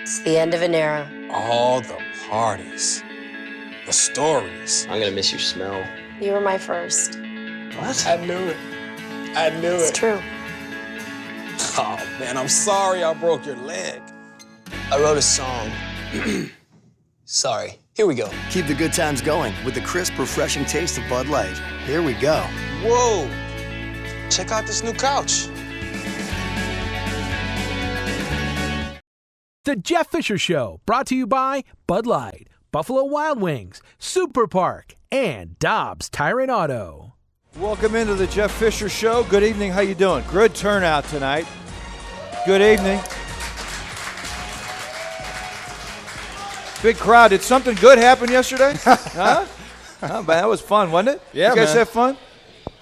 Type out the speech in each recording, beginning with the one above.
It's the end of an era. All the parties, the stories. I'm gonna miss your smell. You were my first. What? I knew it. I knew It's it. true. Oh, man, I'm sorry I broke your leg. I wrote a song. Sorry. Here we go. Keep the good times going with the crisp, refreshing taste of Bud Light. Here we go. Whoa, check out this new couch. The Jeff Fisher Show, brought to you by Bud Light, Buffalo Wild Wings, Super Park, and Dobbs Tire and Auto. Welcome into the Jeff Fisher Show. Good evening. How you doing? Good turnout tonight. Good evening. Big crowd. Did something good happen yesterday? Huh? But that was fun, wasn't it? Yeah, you guys man. have fun?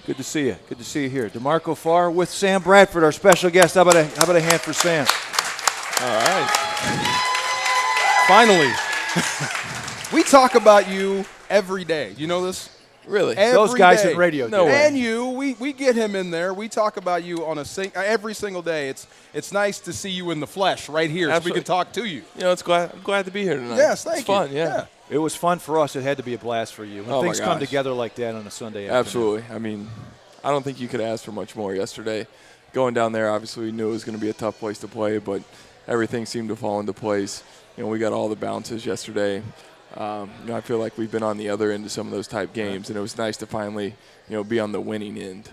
Good to see you. Good to see you here. DeMarco Farr with Sam Bradford, our special guest. How about a hand for Sam? All right. Finally. We talk about you every day. You know this? Really? Every Those guys day. at radio. No do. And you, we get him in there. We talk about you on every single day. It's nice to see you in the flesh right here so we can talk to you. You know, I'm glad to be here tonight. Yes, thank it's you. fun, yeah. It was fun for us. It had to be a blast for you. When Oh, things my come gosh. together like that on a Sunday afternoon. Absolutely. I mean, I don't think you could ask for much more yesterday. Going down there, obviously, we knew it was going to be a tough place to play, but everything seemed to fall into place. You know, we got all the bounces yesterday. I feel like we've been on the other end of some of those type games, and it was nice to finally, be on the winning end.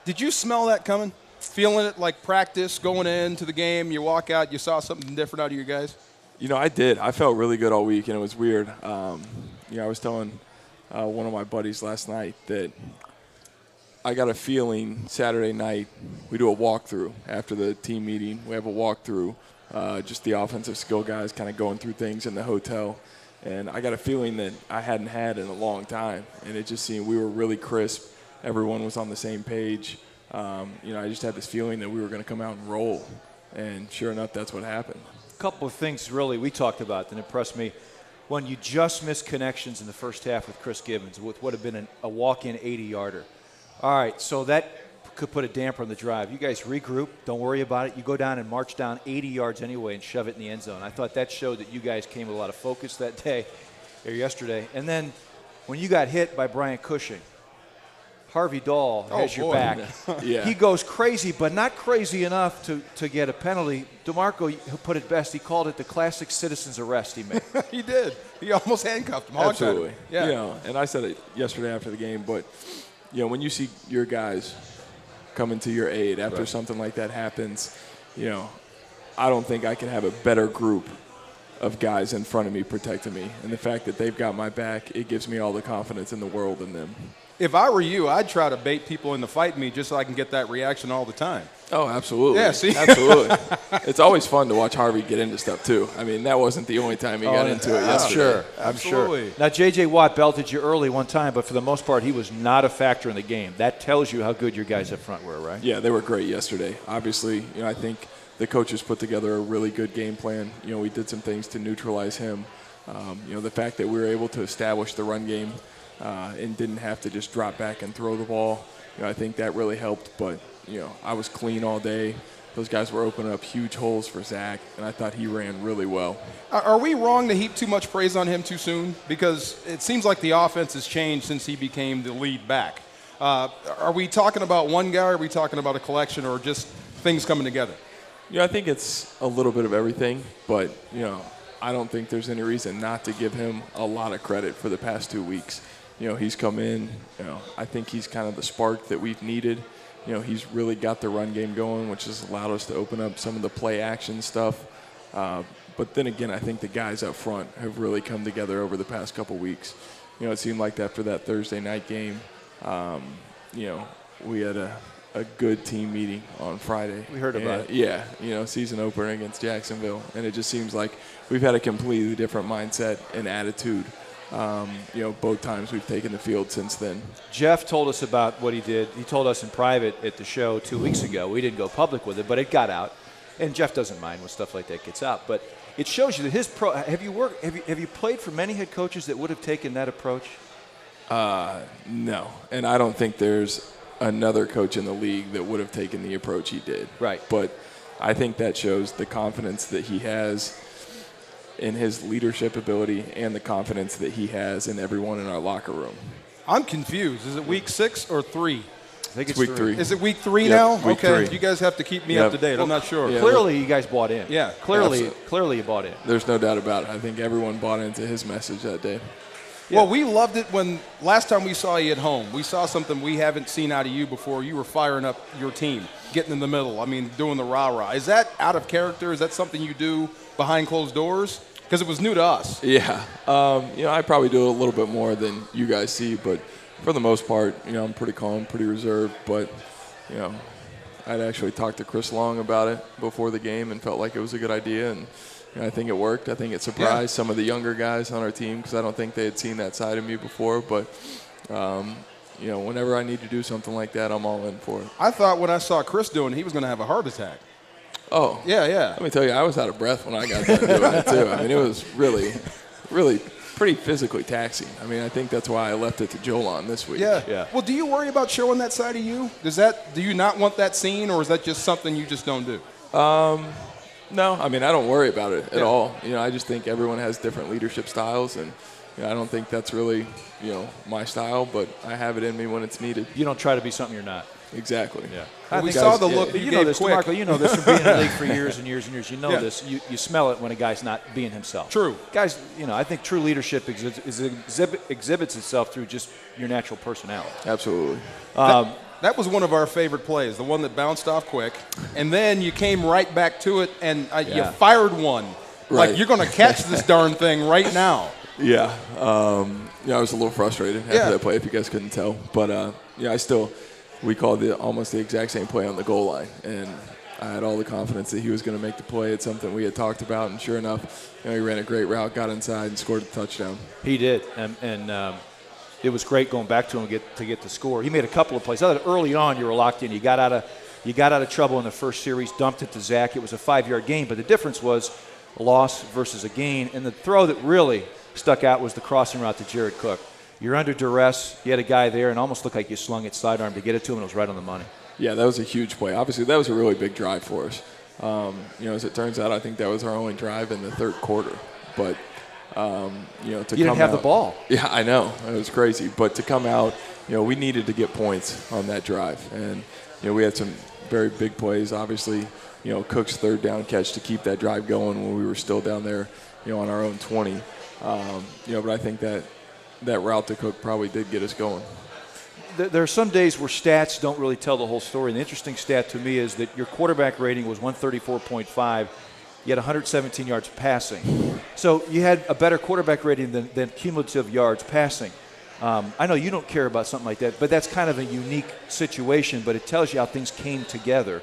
Did you smell that coming? Feeling it like practice, going into the game, you walk out, you saw something different out of you guys? I did. I felt really good all week, and it was weird. I was telling one of my buddies last night that I got a feeling Saturday night we do a walkthrough after the team meeting. We have a walkthrough, just the offensive skill guys kind of going through things in the hotel. And I got a feeling that I hadn't had in a long time. And it just seemed we were really crisp. Everyone was on the same page. I just had this feeling that we were going to come out and roll. And sure enough, that's what happened. A couple of things really we talked about that impressed me. When you just missed connections in the first half with Chris Gibbons, with what had been a walk-in 80-yarder. All right, so that could put a damper on the drive. You guys regroup. Don't worry about it. You go down and march down 80 yards anyway and shove it in the end zone. I thought that showed that you guys came with a lot of focus that day or yesterday. And then when you got hit by Brian Cushing, Harvey Dahl has your back. Yeah. He goes crazy, but not crazy enough to get a penalty. DeMarco put it best. He called it the classic citizen's arrest he made. He did. He almost handcuffed him. Hogged at him. Absolutely. Yeah. And I said it yesterday after the game, but, when you see your guys coming to your aid after something like that happens, I don't think I can have a better group of guys in front of me protecting me. And the fact that they've got my back, it gives me all the confidence in the world in them. If I were you, I'd try to bait people into fighting me just so I can get that reaction all the time. Oh, absolutely. Yeah, see? Absolutely. It's always fun to watch Harvey get into stuff, too. I mean, that wasn't the only time he got into it yesterday. I'm Absolutely. sure. Now, J.J. Watt belted you early one time, but for the most part, he was not a factor in the game. That tells you how good your guys up front were, right? Yeah, they were great yesterday. Obviously, I think the coaches put together a really good game plan. We did some things to neutralize him. The fact that we were able to establish the run game and didn't have to just drop back and throw the ball, I think that really helped. But, I was clean all day. Those guys were opening up huge holes for Zach, and I thought he ran really well. Are we wrong to heap too much praise on him too soon? Because it seems like the offense has changed since he became the lead back. Are we talking about one guy, or are we talking about a collection, or just things coming together? I think it's a little bit of everything, but, I don't think there's any reason not to give him a lot of credit for the past 2 weeks. He's come in, I think he's kind of the spark that we've needed. He's really got the run game going, which has allowed us to open up some of the play action stuff. But then again, I think the guys up front have really come together over the past couple weeks. It seemed like that for that Thursday night game. We had a good team meeting on Friday. We heard about it. Yeah, season opener against Jacksonville. And it just seems like we've had a completely different mindset and attitude. Both times we've taken the field since then. Jeff told us about what he did. He told us in private at the show 2 weeks ago. We didn't go public with it, but it got out. And Jeff doesn't mind when stuff like that gets out. But it shows you that his have you played for many head coaches that would have taken that approach? No. And I don't think there's another coach in the league that would have taken the approach he did. Right. But I think that shows the confidence that he has in his leadership ability and the confidence that he has in everyone in our locker room. I'm confused. Is it week 6 or 3? I think It's week 3. Is it week 3 Yep, now? week okay. 3. You guys have to keep me Yep. up to date. I'm not sure. Yeah, Clearly, you guys bought in. Yeah. Clearly you bought in. There's no doubt about it. I think everyone bought into his message that day. Well, we loved it when last time we saw you at home. We saw something we haven't seen out of you before. You were firing up your team, getting in the middle. I mean, doing the rah-rah. Is that out of character? Is that something you do behind closed doors? Because it was new to us. Yeah. I probably do a little bit more than you guys see, but for the most part, I'm pretty calm, pretty reserved. But, I'd actually talked to Chris Long about it before the game and felt like it was a good idea. And I think it worked. I think it surprised some of the younger guys on our team because I don't think they had seen that side of me before. But, whenever I need to do something like that, I'm all in for it. I thought when I saw Chris doing it, he was going to have a heart attack. Oh. Yeah. Let me tell you, I was out of breath when I got done doing it, too. I mean, it was really, really pretty physically taxing. I mean, I think that's why I left it to Joel on this week. Yeah. Well, do you worry about showing that side of you? Do you not want that seen, or is that just something you just don't do? No, I mean, I don't worry about it at all. I just think everyone has different leadership styles, and I don't think that's really, my style, but I have it in me when it's needed. You don't try to be something you're not. Exactly. Yeah. We saw the look that you know gave this, quick. DeMarco, you know this from being in the league for years and years and years. You know Yeah. this. You smell it when a guy's not being himself. True. Guys, I think true leadership exhibits itself through just your natural personality. Absolutely. That was one of our favorite plays, the one that bounced off quick, and then you came right back to it, and you fired one. Right. Like, you're going to catch this darn thing right now. Yeah. I was a little frustrated after that play, if you guys couldn't tell. But, we called it almost the exact same play on the goal line. And I had all the confidence that he was going to make the play. It's something we had talked about. And sure enough, he ran a great route, got inside, and scored a touchdown. He did. And it was great going back to him to get the score. He made a couple of plays. I thought early on you were locked in. You got out of trouble in the first series, dumped it to Zach. It was a 5-yard gain. But the difference was a loss versus a gain. And the throw that really stuck out was the crossing route to Jared Cook. You're under duress. You had a guy there and almost looked like you slung it sidearm to get it to him, and it was right on the money. Yeah, that was a huge play. Obviously, that was a really big drive for us. As it turns out, I think that was our only drive in the third quarter. But, you didn't have the ball. Yeah, I know. It was crazy. But to come out, we needed to get points on that drive. And, we had some very big plays. Obviously, Cook's third down catch to keep that drive going when we were still down there, on our own 20. But I think that route to Cook probably did get us going. There are some days where stats don't really tell the whole story. And the interesting stat to me is that your quarterback rating was 134.5. You had 117 yards passing. So you had a better quarterback rating than cumulative yards passing. I know you don't care about something like that, but that's kind of a unique situation, but it tells you how things came together.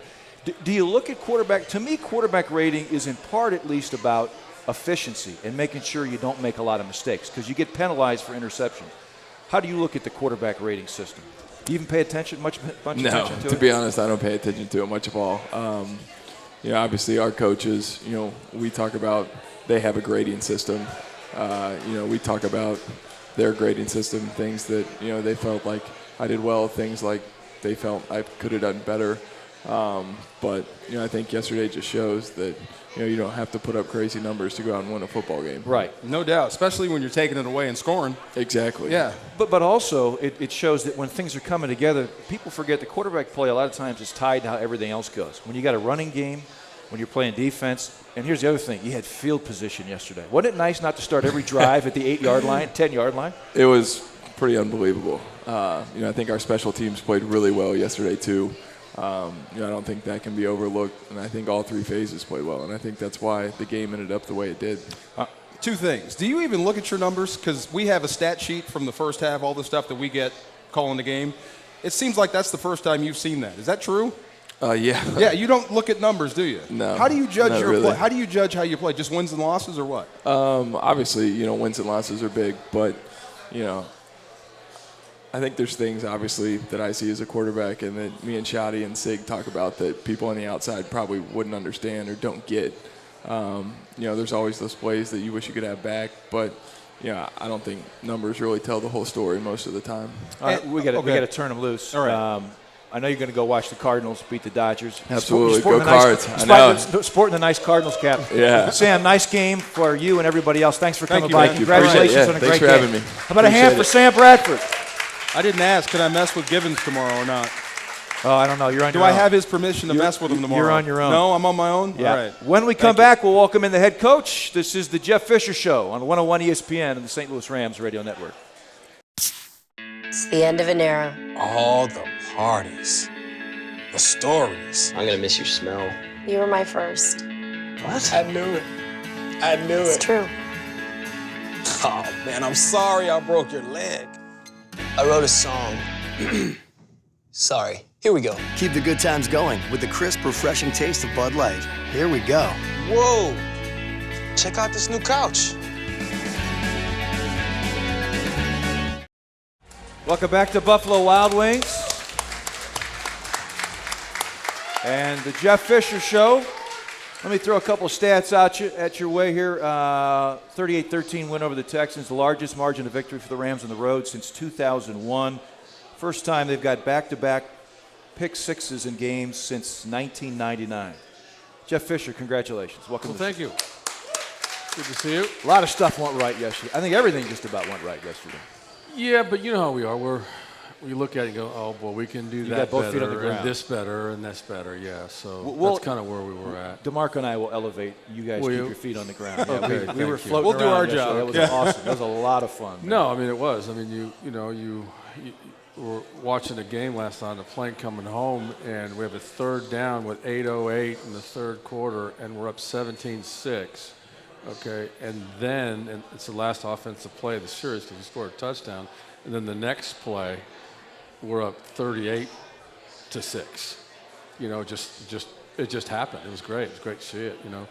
Do you look at quarterback? To me, quarterback rating is in part at least about efficiency and making sure you don't make a lot of mistakes because you get penalized for interception. How do you look at the quarterback rating system? Do you even pay attention much attention to it? To be honest, I don't pay attention to it much of all. Obviously our coaches, we talk about they have a grading system. We talk about their grading system, things that, they felt like I did well, things like they felt I could have done better. But I think yesterday just shows that you don't have to put up crazy numbers to go out and win a football game. Right. No doubt, especially when you're taking it away and scoring. Exactly. Yeah. But also it shows that when things are coming together, people forget the quarterback play a lot of times is tied to how everything else goes. When you got a running game, when you're playing defense, and here's the other thing, you had field position yesterday. Wasn't it nice not to start every drive at the 8-yard line, 10-yard line? It was pretty unbelievable. I think our special teams played really well yesterday too. I don't think that can be overlooked, and I think all three phases played well, and I think that's why the game ended up the way it did. Two things. Do you even look at your numbers? Because we have a stat sheet from the first half, all the stuff that we get calling the game. It seems like that's the first time you've seen that. Is that true? Yeah. Yeah, you don't look at numbers, do you? No. How do you judge your really. play? How do you judge how you play? Just wins and losses or what? Obviously, wins and losses are big, but, I think there's things, obviously, that I see as a quarterback and that me and Shotty and Sig talk about that people on the outside probably wouldn't understand or don't get. There's always those plays that you wish you could have back, but, I don't think numbers really tell the whole story most of the time. All right, we got to turn them loose. All right. I know you're going to go watch the Cardinals beat the Dodgers. Absolutely. Sporting Go the nice- Cards. I know. Sporting the nice Cardinals cap. Yeah. Sam, nice game for you and everybody else. Thanks for coming you, by. man. Congratulations Yeah, on a thanks great for game. having me. How about a hand Appreciate for Sam Bradford? I didn't ask, can I mess with Givens tomorrow or not? Oh, I don't know. You're on Do your I own. have his permission to mess with him tomorrow? You're on your own. No, I'm on my own? Yeah. All right. When we come back, we'll welcome in the head coach. This is the Jeff Fisher Show on 101 ESPN and the St. Louis Rams Radio Network. It's the end of an era. All the parties, the stories. I'm gonna miss your smell. You were my first. What? I knew it. I knew It's it. true. Oh, man, I'm sorry I broke your leg. I wrote a song. Sorry. Here we go. Keep the good times going with the crisp, refreshing taste of Bud Light. Here we go. Whoa, check out this new couch. Welcome back to Buffalo Wild Wings and the Jeff Fisher Show. Let me throw a couple stats at your way here. 38-13 win over the Texans, the largest margin of victory for the Rams on the road since 2001. First time they've got back-to-back pick sixes in games since 1999. Jeff Fisher, congratulations. Welcome. Well, thank you. Good to see you. A lot of stuff went right yesterday. I think everything just about went right yesterday. Yeah, but you know how we are. We look at it and go, oh, boy, we can do that got both better, feet on the ground. and this better, and that's better. Yeah, so Well, that's kind of where we were at. DeMarco and I will elevate. You guys Will keep you? your feet on the ground. Yeah, Okay, we thank were you. floating We'll do around our yesterday. job. That was Yeah. awesome. That was a lot of fun. No, I mean, it was. I mean, you were watching a game last night on the plane coming home, and we have a third down with 8:08 in the third quarter, and we're up 17-6. Okay, and then and it's the last offensive play of the series because we scored a touchdown, and then the next play, we're up 38-6. You know, it just happened. It was great. It was great to see it. You know,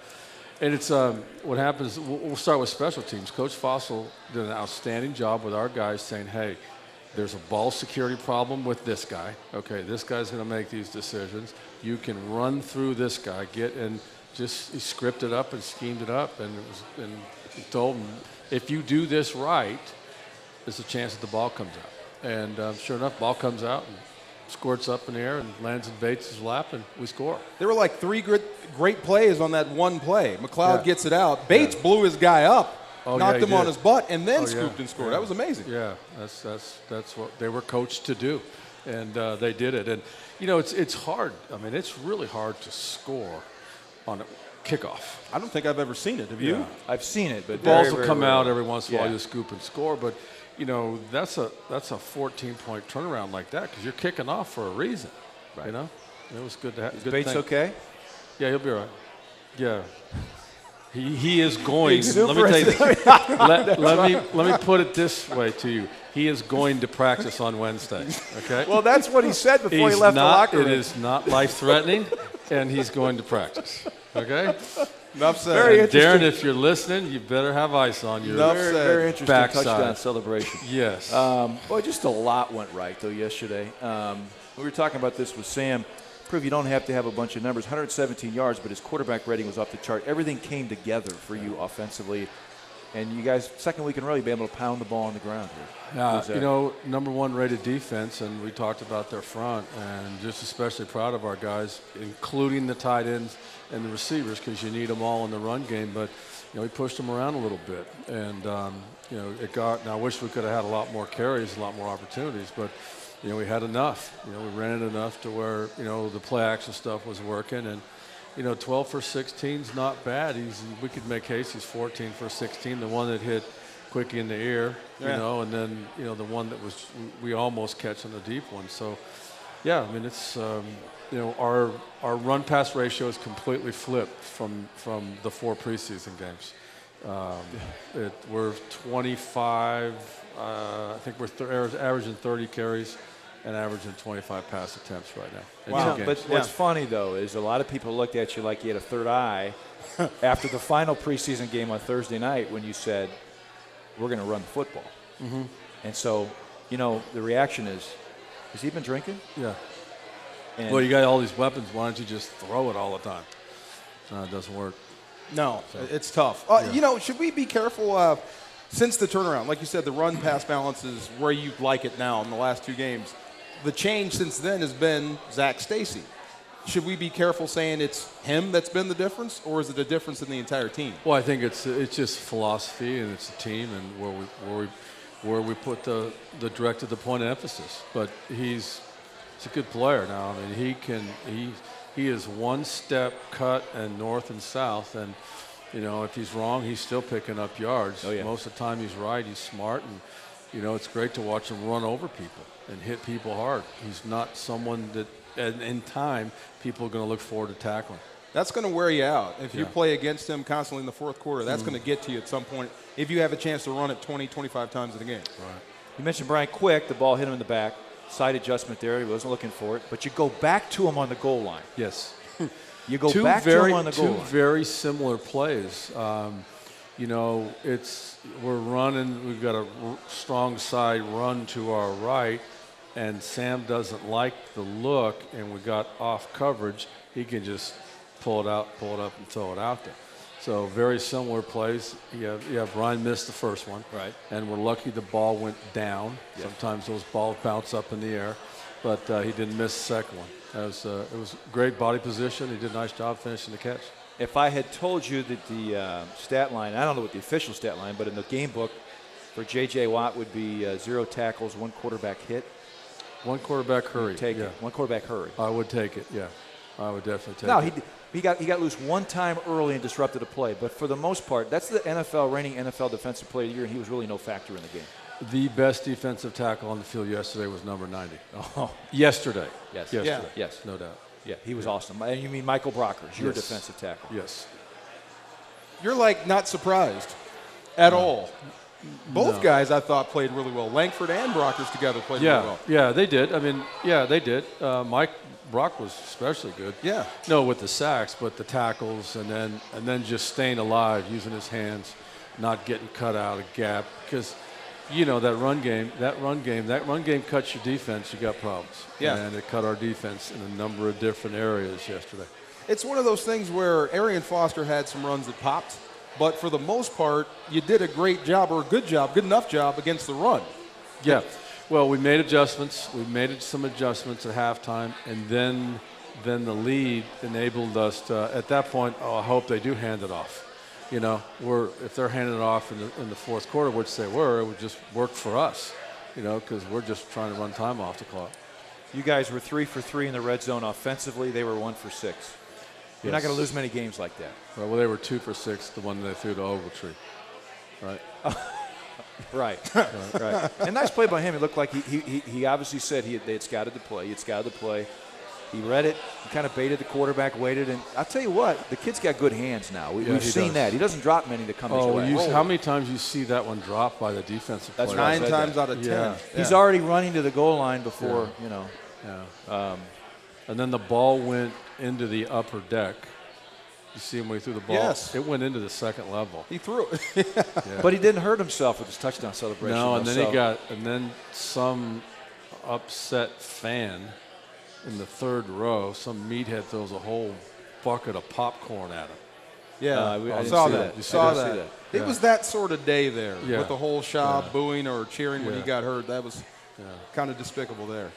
and it's what happens. We'll start with special teams. Coach Fossil did an outstanding job with our guys, saying, "Hey, there's a ball security problem with this guy. Okay, this guy's going to make these decisions. You can run through this guy. He scripted up and schemed it up, and he told him, if you do this right, there's a chance that the ball comes out. And sure enough, ball comes out and squirts up in the air and lands in Bates' lap, and we score. There were like three great plays on that one play. McLeod gets it out. Bates blew his guy up, knocked him on his butt, and then scooped and scored. That was amazing. Yeah, that's what they were coached to do, and they did it. And you know, it's hard. I mean, it's really hard to score on a kickoff. I don't think I've ever seen it. Have you? Yeah. I've seen it, but Balls very, will come very out rarely. every once in a while. Yeah. You scoop and score, but you know that's a 14-point turnaround like that because you're kicking off for a reason. Right. You know, it was good to have. Is Bates okay? Yeah, he'll be all right. Yeah. He is going. He's Let me tell you super- this. let me put it this way to you. He is going to practice on Wednesday. Okay. Well, that's what he said before he He's left the not- locker room. It is not life-threatening, and he's going to practice. Okay. Enough said. Very And interesting. Darren, if you're listening, you better have ice on your Enough Very, said. very interesting backside. touchdown celebration. Yes. Boy, just a lot went right, though, yesterday. We were talking about this with Sam. Prove you don't have to have a bunch of numbers. 117 yards, but his quarterback rating was off the chart. Everything came together for you offensively. And you guys, second week in a row, you've been able to pound the ball on the ground here. You know, number one rated defense, and we talked about their front, and just especially proud of our guys, including the tight ends and the receivers, because you need them all in the run game. But, you know, we pushed them around a little bit. And, you know, now I wish we could have had a lot more carries, a lot more opportunities, but, you know, we had enough. You know, we ran it enough to where, you know, the play action stuff was working. And, you know, 12 for 16 is not bad. We could make case he's 14 for 16. The one that hit quick in the ear, you know, and then, you know, the one that we almost catch on the deep one. So, yeah, I mean, it's, you know, our run-pass ratio is completely flipped from the 4 preseason games. We're 25, I think we're averaging 30 carries and averaging 25 pass attempts right now. Wow. But what's funny, though, is a lot of people looked at you like you had a third eye after the final preseason game on Thursday night when you said, we're going to run the football. Mm-hmm. And so, you know, the reaction is, has he been drinking? Yeah. And Well, you got all these weapons. Why don't you just throw it all the time? No, it doesn't work. No, it's tough. You know, should we be careful since the turnaround? Like you said, the run-pass balance is where you like it now in the last 2 games. the change since then has been Zach Stacy. Should we be careful saying it's him that's been the difference, or is it a difference in the entire team? Well, I think it's just philosophy, and it's a team, and where we put the directed the point of emphasis. But he's a good player now. I mean, he is one step cut and north and south, and if he's wrong, he's still picking up yards. Oh, yeah. Most of the time he's right. He's smart, and it's great to watch him run over people and hit people hard. He's not someone that, in time, people are going to look forward to tackling. That's going to wear you out. If you play against him constantly in the fourth quarter, that's going to get to you at some point if you have a chance to run it 20, 25 times in a game. Right. You mentioned Brian Quick. The ball hit him in the back. Side adjustment there. He wasn't looking for it. But you go back to him on the goal line. Yes. You go back to him on the goal line. Two very similar plays. We're running. We've got a strong side run to our right, and Sam doesn't like the look, and we got off coverage. He can just pull it up, and throw it out there. So very similar plays. Brian missed the first one. Right. And we're lucky the ball went down. Yeah. Sometimes those balls bounce up in the air, but he didn't miss the second one. It was great body position. He did a nice job finishing the catch. If I had told you that the stat line, I don't know what the official stat line, but in the game book for J.J. Watt would be 0 tackles, 1 quarterback hit. 1 quarterback hurry. Take it. 1 quarterback hurry. I would take it, yeah. I would definitely take it. No, he got loose one time early and disrupted a play. But for the most part, that's the reigning NFL Defensive Player of the Year, and he was really no factor in the game. The best defensive tackle on the field yesterday was number 90. Oh. Yesterday. Yes. Yesterday. Yeah. Yes. No doubt. Yeah, he was awesome. And you mean Michael Brockers, your defensive tackle. Yes. You're not surprised at all. Both guys, I thought, played really well. Langford and Brockers together played really well. Yeah, they did. I mean, they did. Brock was especially good. Yeah. No, with the sacks, but the tackles, and then just staying alive, using his hands, not getting cut out of gap. Because, that run game cuts your defense. You got problems. Yeah. And it cut our defense in a number of different areas yesterday. It's one of those things where Arian Foster had some runs that popped. But for the most part, you did a great job, or a good enough job against the run. Yeah. Well, we made adjustments. We made some adjustments at halftime, and then the lead enabled us to, at that point, I hope they do hand it off. If they're handing it off in the fourth quarter, which they were, it would just work for us, because we're just trying to run time off the clock. You guys were 3 for 3 in the red zone offensively. They were 1 for 6. You're not going to lose many games like that. Well, they were 2 for 6, the one they threw to Ogletree. Right. Right. And nice play by him. It looked like he obviously said they had scouted the play. He had scouted the play. He read it. He kind of baited the quarterback, waited. And I'll tell you what, the kid's got good hands now. We've seen that. He doesn't drop many that come his way. How many times you see that one drop by the defensive player? That's 9 times out of 10. Yeah. He's already running to the goal line before, And then the ball went into the upper deck. You see him when he threw the ball? Yes. It went into the second level. He threw it. But he didn't hurt himself with his touchdown celebration. No, and then some upset fan in the third row, some meathead throws a whole bucket of popcorn at him. Yeah, I saw see that. You saw that. Yeah. It was that sort of day there with the whole shop booing or cheering when he got hurt. That was kind of despicable there.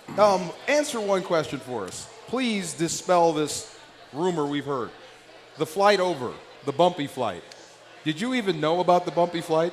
Answer one question for us. Please dispel this rumor we've heard. The flight over, the bumpy flight. Did you even know about the bumpy flight?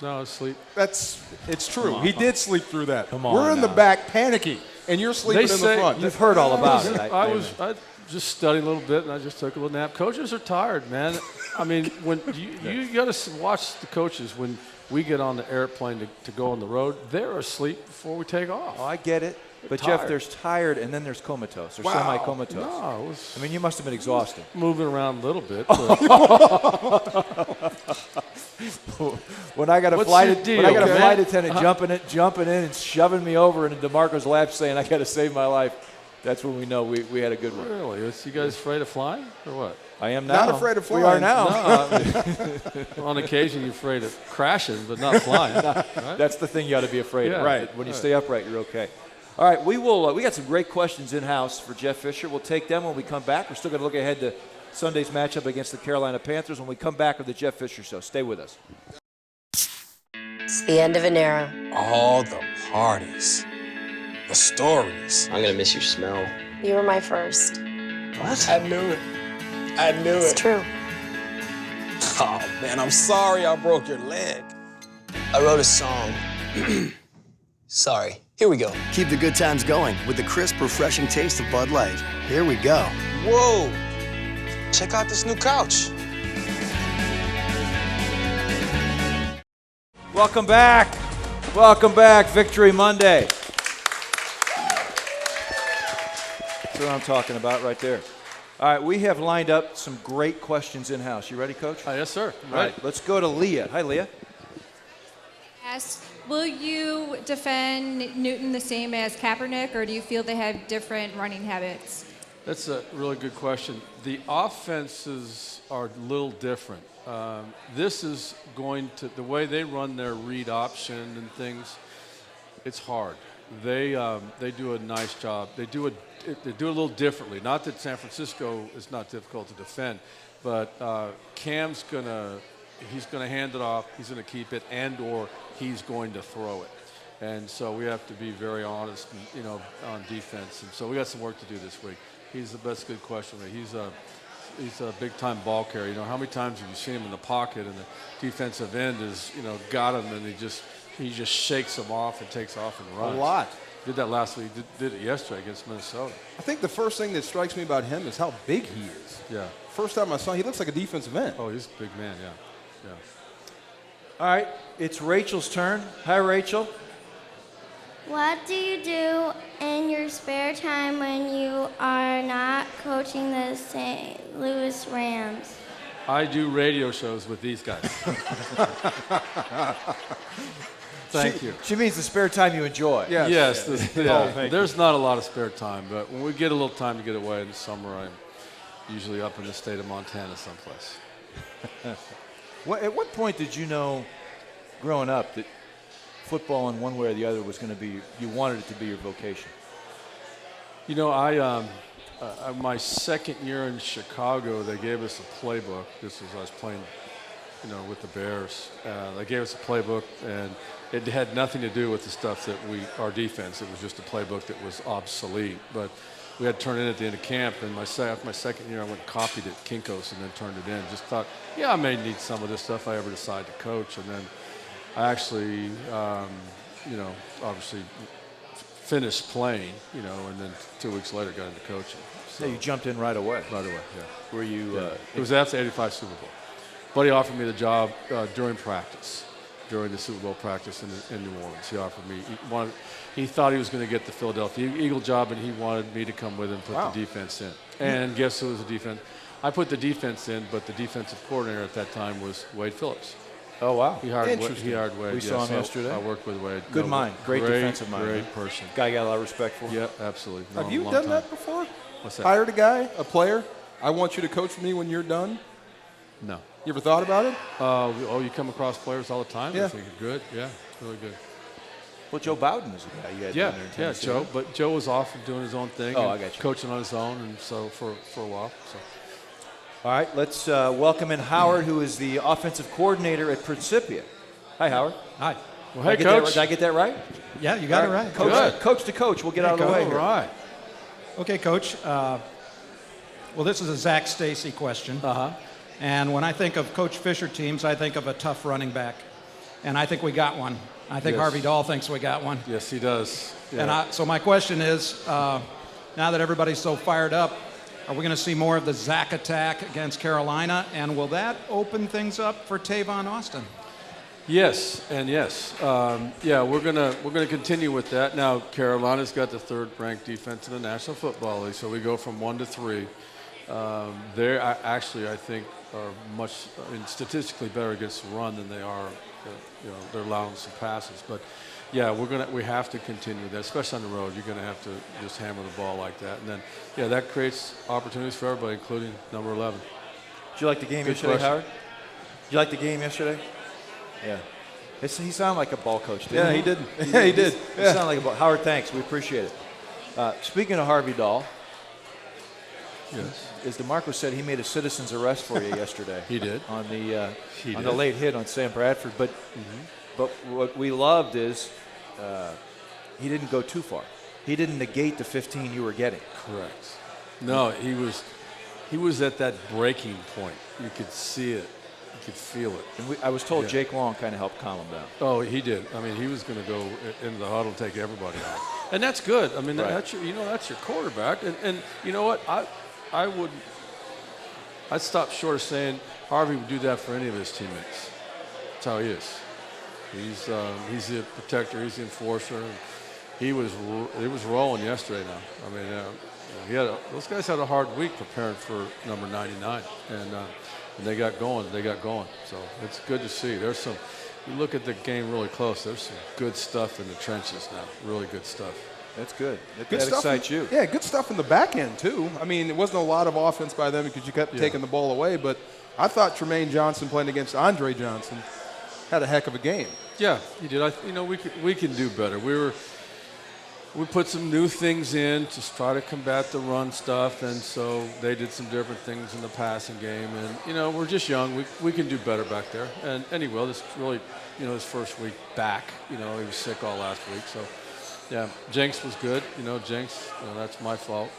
No, I was asleep. It's true. He did sleep through that. Come on We're in now. the back panicking, and you're sleeping in the front. You've heard all about it. I just studied a little bit, and I just took a little nap. Coaches are tired, man. I mean, when you got to watch the coaches when we get on the airplane to go on the road. They're asleep before we take off. Oh, I get it. But, Jeff, there's tired, and then there's comatose, or semi-comatose. No, I mean, you must have been exhausted. Moving around a little bit. When I got a flight attendant jumping in and shoving me over into DeMarco's lap saying, I got to save my life, that's when we know we had a good one. Really? You guys afraid of flying or what? I am now. Not afraid of flying. We are now. No, on occasion, you're afraid of crashing, but not flying. Right? That's the thing you ought to be afraid of. Right. When you stay upright, you're okay. All right, we got some great questions in-house for Jeff Fisher. We'll take them when we come back. We're still going to look ahead to Sunday's matchup against the Carolina Panthers when we come back with the Jeff Fisher Show. Stay with us. It's the end of an era. All the parties. The stories. I'm gonna miss your smell. You were my first. What? I knew it. I knew It's it. true. Oh, man, I'm sorry I broke your leg. I wrote a song. Sorry. Here we go. Keep the good times going with the crisp, refreshing taste of Bud Light. Here we go. Whoa. Check out this new couch. Welcome back. Welcome back. Victory Monday. That's what I'm talking about right there. All right, we have lined up some great questions in-house. You ready, Coach? Yes, sir. All right, let's go to Leah. Hi, Leah. Yes. Will you defend Newton the same as Kaepernick, or do you feel they have different running habits? That's a really good question. The offenses are a little different. This is going to, the way they run their read option and things, it's hard. They do a nice job. They do it a little differently. Not that San Francisco is not difficult to defend, but Cam's he's gonna hand it off, he's gonna keep it, and or he's going to throw it. And so we have to be very honest, on defense. And so we got some work to do this week. That's a good question. He's a big-time ball carrier. How many times have you seen him in the pocket and the defensive end is, got him and he just shakes him off and takes off and runs. A lot. Did that last week. Did it yesterday against Minnesota. I think the first thing that strikes me about him is how big he is. Yeah. First time I saw him, he looks like a defensive end. Oh, he's a big man, yeah. All right, it's Rachel's turn. Hi, Rachel. What do you do in your spare time when you are not coaching the St. Louis Rams? I do radio shows with these guys. Thank you. She means the spare time you enjoy. Yes. There's not a lot of spare time, but when we get a little time to get away in the summer, I'm usually up in the state of Montana someplace. At what point did you know, growing up, that football in one way or the other was going to be, you wanted it to be your vocation? My second year in Chicago, they gave us a playbook. This was I was playing, with the Bears. They gave us a playbook, and it had nothing to do with the stuff that our defense. It was just a playbook that was obsolete. But we had to turn it in at the end of camp, and after my second year, I went and copied it at Kinko's and then turned it in. Just thought, I may need some of this stuff if I ever decide to coach. And then I actually, obviously finished playing, and then 2 weeks later got into coaching. So you jumped in right away. Right away, yeah. Were you? It was after the '85 Super Bowl. Buddy offered me the job during practice, during the Super Bowl practice in New Orleans. He offered me. He thought he was going to get the Philadelphia Eagle job, and he wanted me to come with him and put the defense in. And guess who was the defense? I put the defense in, but the defensive coordinator at that time was Wade Phillips. Oh, wow. He hired Wade. We saw him yesterday. I worked with Wade. Good mind. Great defensive mind. Great person. Guy got a lot of respect for. Yeah, absolutely. Have you done that before? What's that? Hired a guy, a player? I want you to coach for me when you're done? No. You ever thought about it? You come across players all the time? Yeah. I think you're good. Yeah, really good. Well, Joe Bowden is a guy you had down there in Tennessee. Joe. But Joe was off and doing his own thing. Oh, I got you. Coaching on his own, and so for a while. So. All right, let's welcome in Howard, who is the offensive coordinator at Principia. Hi, Howard. Hi. Well, hey, Coach. Did I get that right? Yeah, you got it right. Coach to coach. We'll get out of the way here. All right. Okay, Coach. Well, this is a Zach Stacy question. And when I think of Coach Fisher teams, I think of a tough running back. And I think we got one. I think Harvey Dahl thinks we got one. Yes, he does. Yeah. And so my question is, now that everybody's so fired up, are we going to see more of the Zach attack against Carolina? And will that open things up for Tavon Austin? Yes, and yes. We're gonna continue with that. Now, Carolina's got the third-ranked defense in the National Football League, so we go from 1 to 3. They actually, I think, are much statistically better against the run than they are. They're allowing some passes, but yeah, we have to continue that, especially on the road. You're gonna have to just hammer the ball like that, and then that creates opportunities for everybody, including number 11. Did you like the game yesterday, Howard? Did you like the game yesterday? Yeah. He sounded like a ball coach, didn't he? He did. He did. He sounded like a ball. Howard, thanks. We appreciate it. Speaking of Harvey Dahl, yes, as DeMarco said, he made a citizen's arrest for you yesterday. He did. On the late hit on Sam Bradford. But what we loved is he didn't go too far. he didn't negate the 15 you were getting. Correct. No, he was at that breaking point. You could see it. You could feel it. And I was told Jake Long kind of helped calm him down. Oh, he did. I mean, he was going to go into the huddle and take everybody out. And that's good. I mean, that's your quarterback. And you know what? I'd stop short of saying Harvey would do that for any of his teammates. That's how he is. He's the protector. He's the enforcer. It was rolling yesterday. Now, I mean, those guys had a hard week preparing for number 99, and they got going. So it's good to see. There's some. You look at the game really close. There's some good stuff in the trenches now. Really good stuff. That's good. Good that stuff excites you. Yeah, good stuff in the back end, too. I mean, it wasn't a lot of offense by them because you kept taking the ball away, but I thought Tremaine Johnson playing against Andre Johnson had a heck of a game. Yeah, he did. We can do better. We put some new things in to try to combat the run stuff, and so they did some different things in the passing game. And, we're just young. We can do better back there. And anyway, this really, his first week back. He was sick all last week, so. Yeah, Jenks was good. Jenks, that's my fault.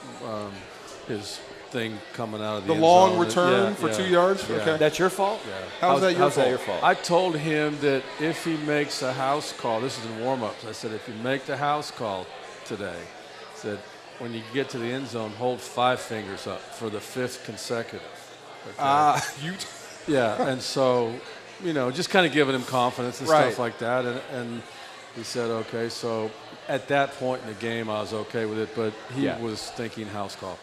His thing coming out of the end long zone. return for 2 yards? Yeah. Okay. That's your fault? Yeah. How's that your fault? I told him that if he makes a house call, this is in warm-ups, I said, if you make the house call today, I said, when you get to the end zone, hold 5 fingers up for the 5th consecutive. Okay? Yeah, and so, just kind of giving him confidence and stuff like that. And he said, okay, so at that point in the game, I was okay with it, but he was thinking house call.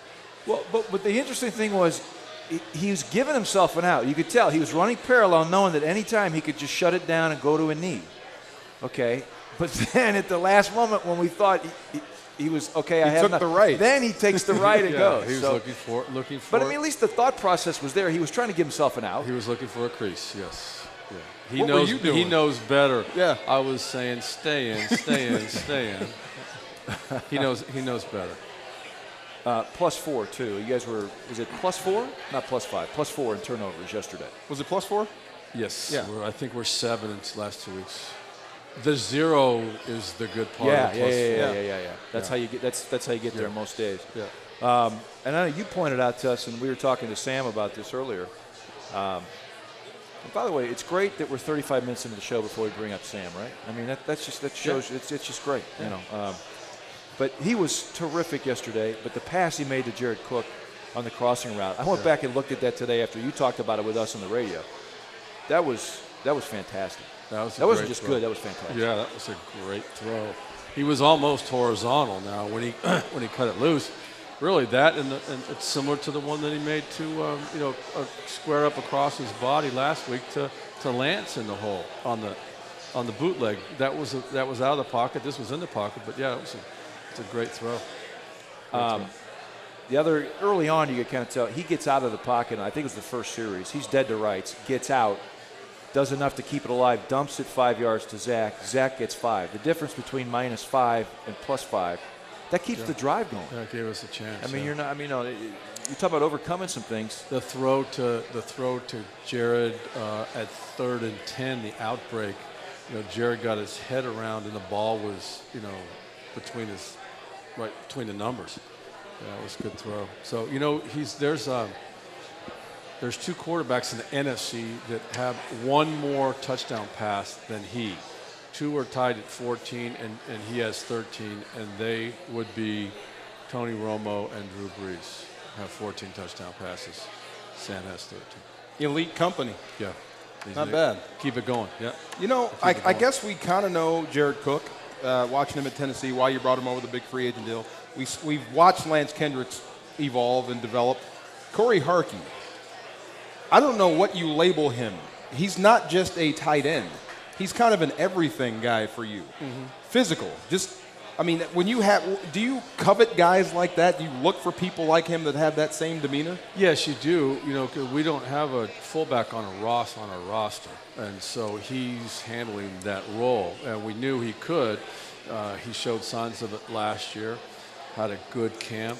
Well, but the interesting thing was he was giving himself an out. You could tell he was running parallel, knowing that any time he could just shut it down and go to a knee. Okay, but then at the last moment when we thought he was okay, he took the right. Then he takes the right and goes. He was looking for. But I mean, at least the thought process was there. He was trying to give himself an out. He was looking for a crease. Yes. Yeah. What were you doing? He knows better. Yeah. I was saying, stay in. He knows better. +4 too. You guys were. Was it +4? Not +5. +4 in turnovers yesterday. Was it +4? Yes. Yeah. I think we're 7 in the last 2 weeks. The 0 is the good part. Yeah. That's how you get. That's how you get there most days. Yeah. And I know you pointed out to us, and we were talking to Sam about this earlier. And by the way, it's great that we're 35 minutes into the show before we bring up Sam, right? I mean, that shows it's just great, But he was terrific yesterday. But the pass he made to Jared Cook on the crossing route, I went back and looked at that today after you talked about it with us on the radio. That was fantastic. That wasn't just good. That was fantastic. Yeah, that was a great throw. He was almost horizontal now when he cut it loose. Really, that and it's similar to the one that he made to square up across his body last week to Lance in the hole on the bootleg. That was out of the pocket. This was in the pocket, but yeah, it's a great throw. The other early on, you could kind of tell he gets out of the pocket. And I think it was the first series. He's dead to rights. Gets out. Does enough to keep it alive. Dumps it 5 yards to Zach. Zach gets 5. The difference between -5 and +5. That keeps the drive going. That gave us a chance. I mean, you're not. I mean, you talk about overcoming some things. The throw to Jared at 3rd and 10, the outbreak. Jared got his head around, and the ball was, between the numbers. Yeah, it was a good throw. So there's 2 quarterbacks in the NFC that have one more touchdown pass than he. 2 are tied at 14, and he has 13, and they would be Tony Romo and Drew Brees have 14 touchdown passes. Sam has 13. Elite company. Yeah. Not bad. Keep it going. Yeah. I guess we kind of know Jared Cook, watching him at Tennessee, why you brought him over the big free agent deal. We've watched Lance Kendricks evolve and develop. Corey Harkey, I don't know what you label him. He's not just a tight end. He's kind of an everything guy for you. Mm-hmm. Physical. Do you covet guys like that? Do you look for people like him that have that same demeanor? Yes, you do. 'Cause we don't have a fullback on our roster, and so he's handling that role. And we knew he could. He showed signs of it last year. Had a good camp,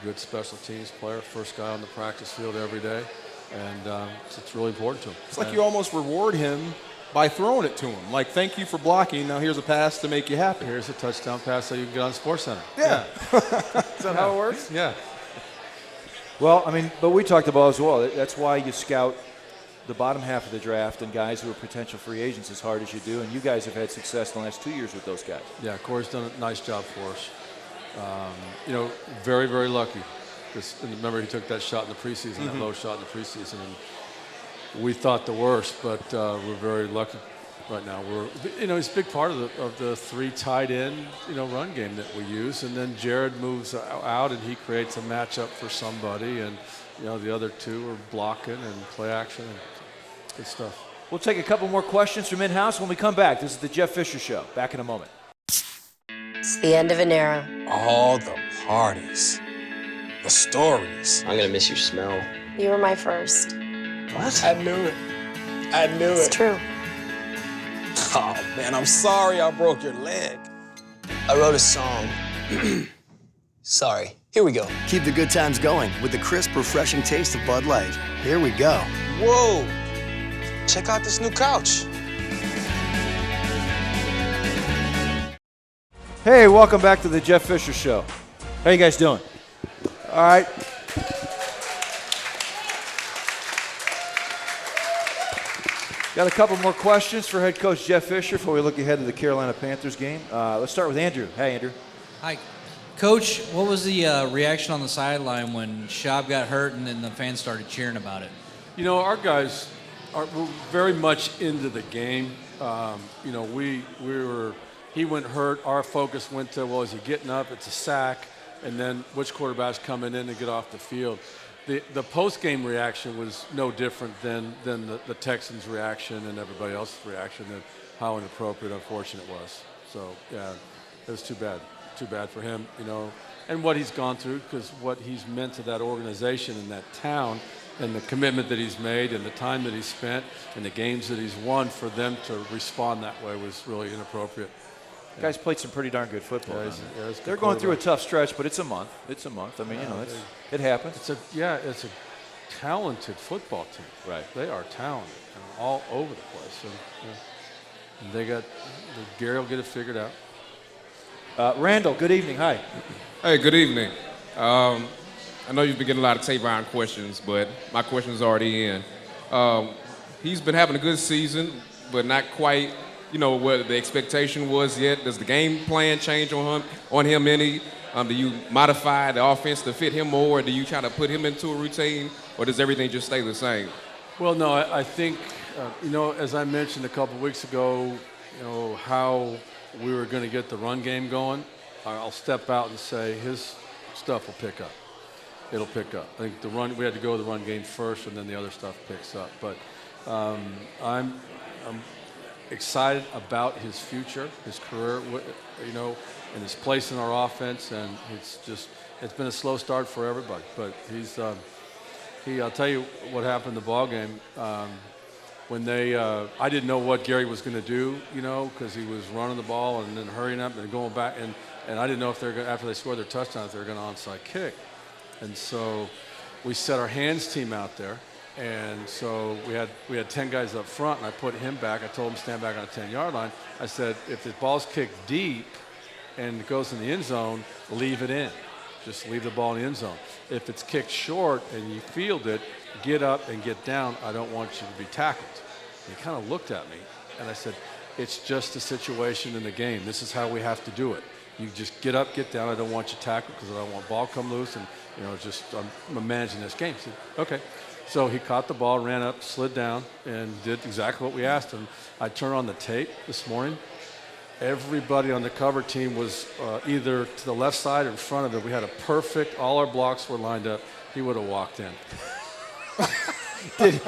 good special teams player, first guy on the practice field every day, and it's really important to him. It's like you almost reward him by throwing it to him. Like, thank you for blocking. Now here's a pass to make you happy. Here's a touchdown pass so you can get on SportsCenter. Yeah. Is that how it works? Yeah. Well, I mean, but we talked about as well. That's why you scout the bottom half of the draft and guys who are potential free agents as hard as you do. And you guys have had success in the last 2 years with those guys. Yeah, Corey's done a nice job for us. Very, very lucky. Remember, he took that shot in the preseason, that low shot in the preseason, and we thought the worst, but we're very lucky right now. He's a big part of the three tight end, run game that we use, and then Jared moves out and he creates a matchup for somebody, and the other two are blocking and play action and good stuff. We'll take a couple more questions from in-house when we come back. This is the Jeff Fisher Show. Back in a moment. It's the end of an era. All the parties, the stories. I'm gonna miss your smell. You were my first. What? I knew it. I knew It's it. true. Oh, man, I'm sorry I broke your leg. I wrote a song. Sorry. Here we go. Keep the good times going with the crisp, refreshing taste of Bud Light. Here we go. Whoa. Check out this new couch. Hey, welcome back to the Jeff Fisher Show. How you guys doing? All right. Got a couple more questions for head coach Jeff Fisher before we look ahead to the Carolina Panthers game. Let's start with Andrew. Hey, Andrew. Hi. Coach, what was the reaction on the sideline when Schaub got hurt and then the fans started cheering about it? Our guys were very much into the game. He went hurt. Our focus went to, well, is he getting up? It's a sack. And then which quarterback's coming in to get off the field. The post-game reaction was no different than the Texans' reaction and everybody else's reaction, and how inappropriate, unfortunate it was. So, yeah, it was too bad. Too bad for him, and what he's gone through, because what he's meant to that organization and that town, and the commitment that he's made and the time that he's spent and the games that he's won, for them to respond that way was really inappropriate. Guys played some pretty darn good football. Yeah, They're going through a tough stretch, but it's a month. It's a month. I mean, it happens. It's a talented football team. Right. They are talented and all over the place. And they got Gary will get it figured out. Randall, good evening. Hi. Hey, good evening. I know you've been getting a lot of Tavon questions, but my question is already in. He's been having a good season, but not quite, what the expectation was yet. Does the game plan change on him any? Do you modify the offense to fit him more? Or do you try to put him into a routine, or does everything just stay the same? Well, no, I think, as I mentioned a couple weeks ago, how we were going to get the run game going. I'll step out and say his stuff will pick up. It'll pick up. I think we had to go with the run game first, and then the other stuff picks up. But I'm excited about his future, his career, and his place in our offense. And it's been a slow start for everybody. But I'll tell you what happened in the ball game. When I didn't know what Gary was going to do, because he was running the ball and then hurrying up and going back, and I didn't know if after they scored their touchdown, if they were going to onside kick. And so we set our hands team out there, and so we had 10 guys up front, and I put him back. I told him to stand back on the 10-yard line. I said, if the ball's kicked deep and it goes in the end zone, leave it in. Just leave the ball in the end zone. If it's kicked short and you field it, get up and get down. I don't want you to be tackled. And he kind of looked at me, and I said, it's just a situation in the game. This is how we have to do it. You just get up, get down. I don't want you tackled because I don't want ball come loose, and I'm managing this game. He said, okay. So he caught the ball, ran up, slid down, and did exactly what we asked him. I turned on the tape this morning. Everybody on the cover team was either to the left side or in front of it. We had a perfect, all our blocks were lined up. He would have walked in. Has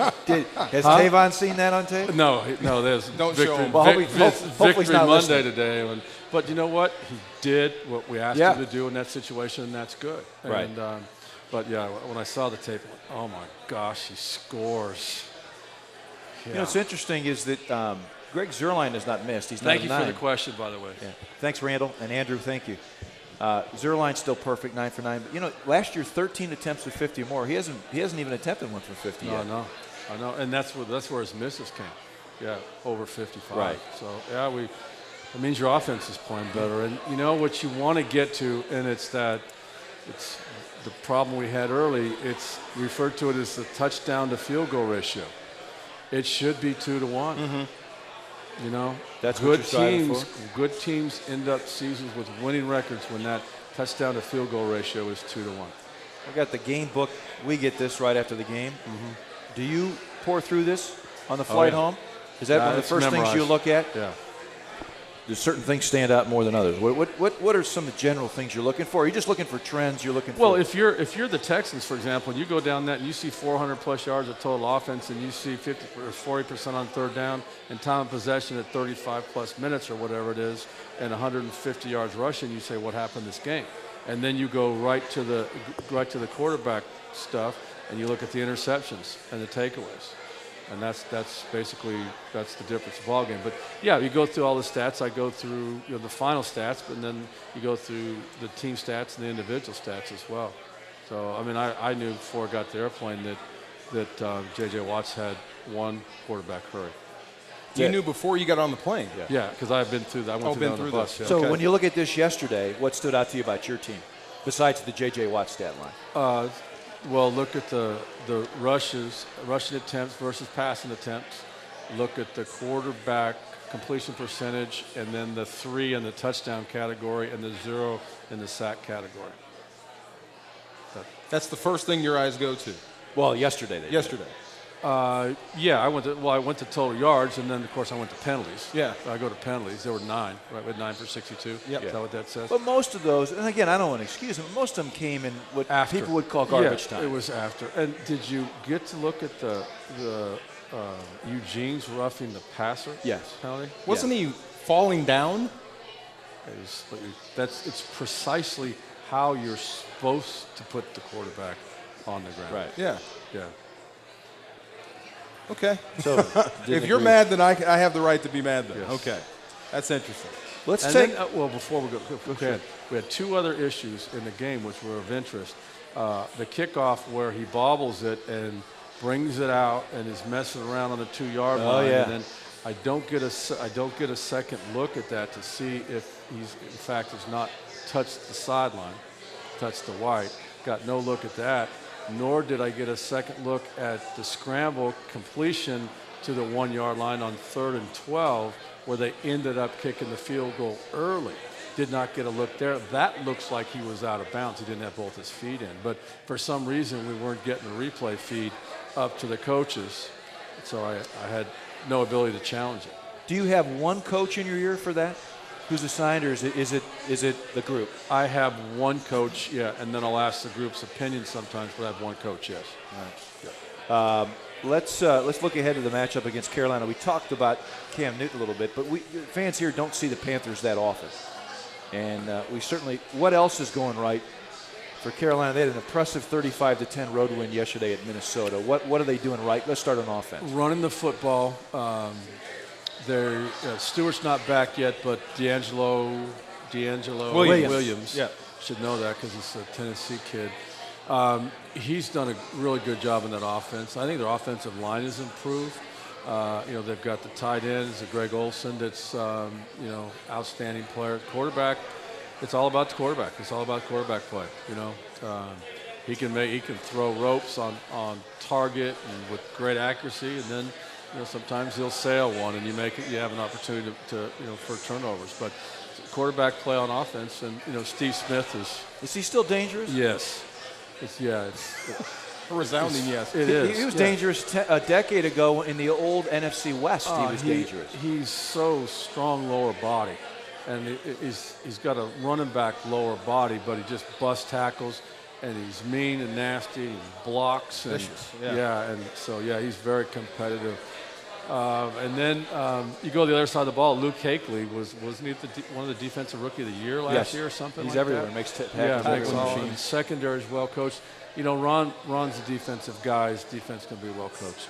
Tavon seen that on tape? No, there's Don't victory, show him. Well, hopefully victory not Monday listening. today. But you know what? He did what we asked him to do in that situation, and that's good. Right. And, but yeah, when I saw the tape, I went, oh my gosh, he scores. Yeah. What's interesting is that Greg Zuerlein has not missed. He's Thank you 9 for the question, by the way. Yeah. Thanks, Randall. And Andrew, thank you. Zuerlein's still perfect, 9 for 9. But, last year, 13 attempts for 50 or more. He hasn't even attempted one for 50 yet. I know. And that's where his misses came. Yeah, over 55. Right. So, yeah, it means your offense is playing better. And you know what you want to get to, and it's the problem we had early, it's referred to it as the touchdown to field goal ratio. It should be 2 to 1. Mm-hmm. You know, that's what you're striving for. Good teams end up seasons with winning records when that touchdown to field goal ratio is 2 to 1. I got the game book. We get this right after the game. Mm-hmm. Do you pour through this on the flight home? Is that one of the first things you look at? Yeah. Do certain things stand out more than others? What are some of the general things you're looking for? Are you just looking for trends? You're looking for. Well, if you're the Texans, for example, and you go down that and you see 400 plus yards of total offense, and you see 50 or 40% on third down, and time of possession at 35 plus minutes or whatever it is, and 150 yards rushing, you say, what happened this game? And then you go right to the quarterback stuff, and you look at the interceptions and the takeaways. And that's basically the difference of ball game. But yeah, you go through all the stats. I go through the final stats, but then you go through the team stats and the individual stats as well. So I mean, I knew before I got the airplane that J.J. Watts had one quarterback hurry. You knew before you got on the plane? Yeah, because I've been through that. I went through that on the bus. Yeah. So when you look at this yesterday, what stood out to you about your team, besides the J.J. Watt stat line? Well, look at the rushing attempts versus passing attempts. Look at the quarterback completion percentage, and then the 3 in the touchdown category and the 0 in the sack category. That's the first thing your eyes go to. Well, yesterday. Yeah, I went to total yards, and then of course I went to penalties. Yeah, I go to penalties. There were 9, right? We had 9 for 62. Yep. Is that what that says? But most of those, and again, I don't want to excuse them, most of them came in what people would call garbage time. It was after. And did you get to look at the Eugene's roughing the passer? Yes. Penalty? Wasn't he falling down? It's precisely how you're supposed to put the quarterback on the ground. Right. Yeah. Yeah. Okay. So if you're mad, then I have the right to be mad then. Yes. Okay. That's interesting. Before we go ahead, we had 2 other issues in the game which were of interest. The kickoff where he bobbles it and brings it out and is messing around on the 2-yard line. Yeah. And then I don't get a second look at that to see if he's in fact has not touched the sideline, touched the white. Got no look at that. Nor did I get a second look at the scramble completion to the 1-yard line on 3rd and 12, where they ended up kicking the field goal early. Did not get a look there. That looks like he was out of bounds. He didn't have both his feet in. But for some reason, we weren't getting the replay feed up to the coaches. So I had no ability to challenge it. Do you have one coach in your ear for that? Who's assigned, or is it the group? I have one coach, yeah, and then I'll ask the group's opinion sometimes, but I have one coach, yes. All right. Let's look ahead to the matchup against Carolina. We talked about Cam Newton a little bit, but fans here don't see the Panthers that often. And we certainly, what else is going right for Carolina? They had an impressive 35-10 road win yesterday at Minnesota. What are they doing right? Let's start on offense. Running the football. Stewart's not back yet, but D'Angelo Williams should know that because he's a Tennessee kid. He's done a really good job in that offense. I think their offensive line has improved. They've got the tight ends, Greg Olsen, that's outstanding player. Quarterback, it's all about the quarterback. It's all about quarterback play. He can throw ropes on target and with great accuracy, and then sometimes he'll sail one, and you have an opportunity for turnovers. But quarterback play on offense, and Steve Smith is he still dangerous? Yes. It's a resounding yes. It is. He was dangerous a decade ago in the old NFC West. He was dangerous. He's so strong lower body, and he's got a running back lower body, but he just busts tackles, and he's mean and nasty, and blocks. Vicious. And so he's very competitive. And then you go to the other side of the ball. Luke Kuechly wasn't he one of the defensive rookie of the year last year or something? He's like everywhere. That? Makes tackles machine. Secondary is well coached. Ron's a defensive guy. His defense can be well coached.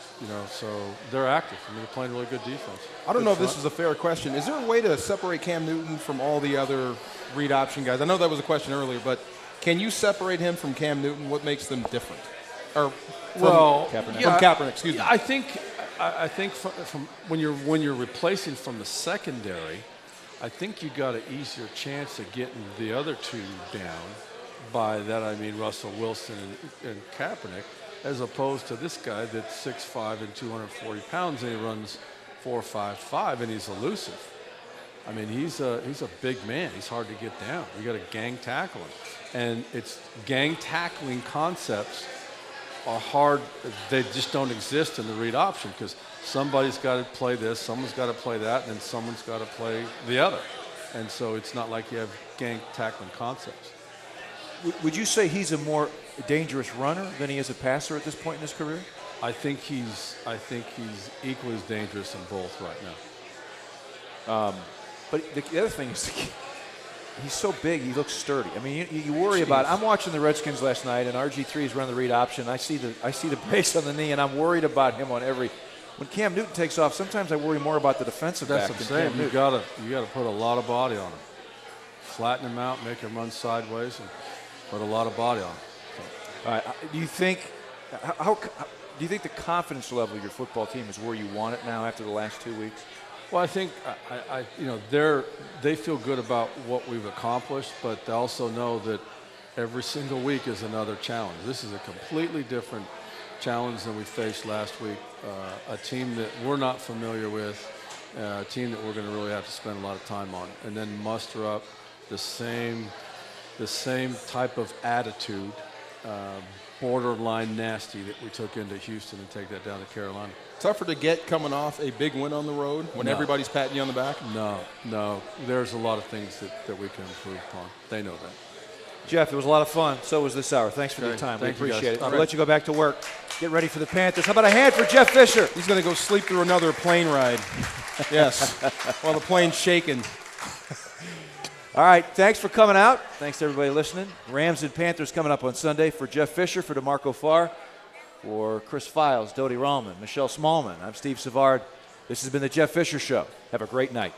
So they're active. They're playing really good defense. I don't know if this is a fair question. Is there a way to separate Cam Newton from all the other read option guys? I know that was a question earlier, but can you separate him from Cam Newton? What makes them different? Or from Kaepernick? From Kaepernick, excuse me. I think I think from when you're replacing from the secondary, I think you got an easier chance of getting the other two down. By that I mean Russell Wilson and Kaepernick, as opposed to this guy that's 6'5" and 240 pounds and he runs 4.55 and he's elusive. I mean, he's a big man. He's hard to get down. You got to gang tackle him, and it's gang tackling concepts are hard. They just don't exist in the read option because somebody's got to play this, someone's got to play that, and then someone's got to play the other. And so it's not like you have gang tackling concepts. Would you say he's a more dangerous runner than he is a passer at this point in his career? I think he's equally as dangerous in both right now. But the other thing is he's so big, he looks sturdy. I mean, you worry about it. I'm watching the Redskins last night, and RG3 is running the read option. I see the brace on the knee, and I'm worried about him on every. When Cam Newton takes off, sometimes I worry more about the defensive back. That's what I'm saying. You got to put a lot of body on him, flatten him out, make him run sideways, and put a lot of body on him. So. All right. Do you think the confidence level of your football team is where you want it now after the last 2 weeks? Well, I think they feel good about what we've accomplished, but they also know that every single week is another challenge. This is a completely different challenge than we faced last week. A team that we're not familiar with, a team that we're going to really have to spend a lot of time on, and then muster up the same type of attitude, borderline nasty that we took into Houston and take that down to Carolina. Tougher to get coming off a big win on the road when everybody's patting you on the back? No. There's a lot of things that we can improve upon. They know that. Jeff, it was a lot of fun. So was this hour. Thanks for your time. We appreciate it. I'll let you go back to work. Get ready for the Panthers. How about a hand for Jeff Fisher? He's going to go sleep through another plane ride. Yes, while the plane's shaking. All right, thanks for coming out. Thanks to everybody listening. Rams and Panthers coming up on Sunday. For Jeff Fisher, for DeMarco Farr, for Chris Files, Dodie Rallman, Michelle Smallman, I'm Steve Savard. This has been the Jeff Fisher Show. Have a great night.